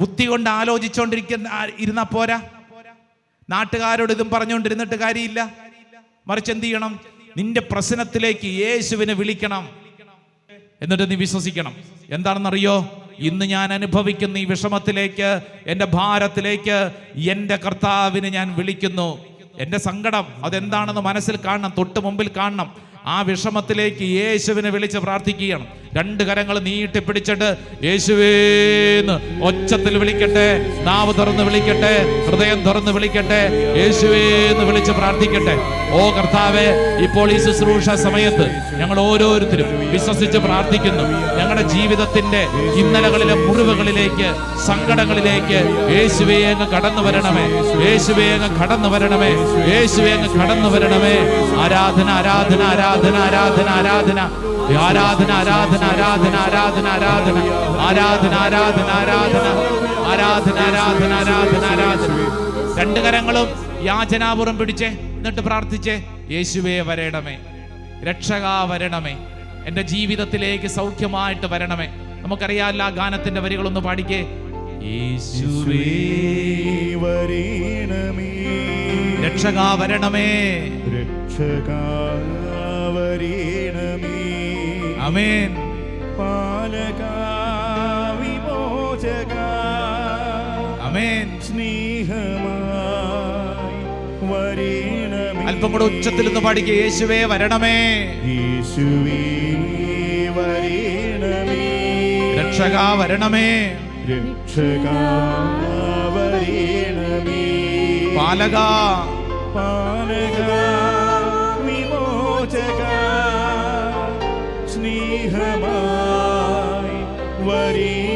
ബുദ്ധി കൊണ്ട് ഇരുന്നാ പോരാ. നാട്ടുകാരോട് ഇതും പറഞ്ഞുകൊണ്ടിരുന്നിട്ട് കാര്യമില്ല. മറിച്ച് എന്ത് ചെയ്യണം? നിന്റെ പ്രശ്നത്തിലേക്ക് യേശുവിനെ വിളിക്കണം. എന്നിട്ട് നീ വിശ്വസിക്കണം. എന്താണെന്നറിയോ? ഇന്ന് ഞാൻ അനുഭവിക്കുന്ന ഈ വിഷമത്തിലേക്ക്, എൻ്റെ ഭാരത്തിലേക്ക് എൻ്റെ കർത്താവിനെ ഞാൻ വിളിക്കുന്നു. എൻ്റെ സങ്കടം അതെന്താണെന്ന് മനസ്സിൽ കാണണം, തൊട്ട് മുമ്പിൽ കാണണം. ആ വിഷമത്തിലേക്ക് യേശുവിനെ വിളിച്ച് പ്രാർത്ഥിക്കുകയാണ്. രണ്ട് കരങ്ങൾ നീട്ടി പിടിച്ചിട്ട് യേശുവേന്ന് ഒച്ചത്തിൽ വിളിക്കട്ടെ, നാവ് തുറന്ന് വിളിക്കട്ടെ, ഹൃദയം തുറന്ന് വിളിക്കട്ടെ, യേശുവേന്ന് വിളിച്ച് പ്രാർത്ഥിക്കട്ടെ. ഓ കർത്താവേ, ഇപ്പോൾ ഈ ശുശ്രൂഷ സമയത്ത് ഞങ്ങൾ ഓരോരുത്തരും വിശ്വസിച്ച് പ്രാർത്ഥിക്കുന്നു. ഞങ്ങളുടെ ജീവിതത്തിന്റെ ഇന്നലകളിലെ മുറിവുകളിലേക്ക്, സങ്കടങ്ങളിലേക്ക് യേശുവേ അങ്ങ് കടന്നു വരണമേ, യേശുവേ അങ്ങ് കടന്നു വരണമേ, യേശുവേ അങ്ങ് കടന്നു വരണമേ. ആരാധന ആരാധന ആരാധന ആരാധന ആരാധന ആരാധന ആരാധന ആരാധന ആരാധന ആരാധന ആരാധന ആരാധന ആരാധന ആരാധന ആരാധന ആരാധന ആരാധന. രണ്ട് കരങ്ങളും യാചനാപൂർവം പിടിച്ചേ, എന്നിട്ട് പ്രാർത്ഥിച്ചേ. യേശുവേ വരണമേ, രക്ഷകാ വരണമേ, എൻ്റെ ജീവിതത്തിലേക്ക് സൗഖ്യമായിട്ട് വരണമേ. നമുക്കറിയാമല്ല ആ ഗാനത്തിന്റെ വരികളൊന്ന് പാടിക്കേ. യേശുവേ വരണമേ, രക്ഷകാ വരണമേ, രക്ഷകാ വരണമേ, ആമേൻ. പാലകാ വിമോചകാ, ആമേൻ. സ്നേഹമായി വരണമേ. അല്പം കൂടെ ഉച്ചത്തിൽ നിന്ന് പാടിക്കേ. യേശുവേ വരണമേ, യേശുവേ വരണമേ, രക്ഷകാ വരണമേ, രക്ഷകാ വരണമേ, പാലകാ പാലകാ വിമോചകാ, സ്നേഹമായി വരണമേ.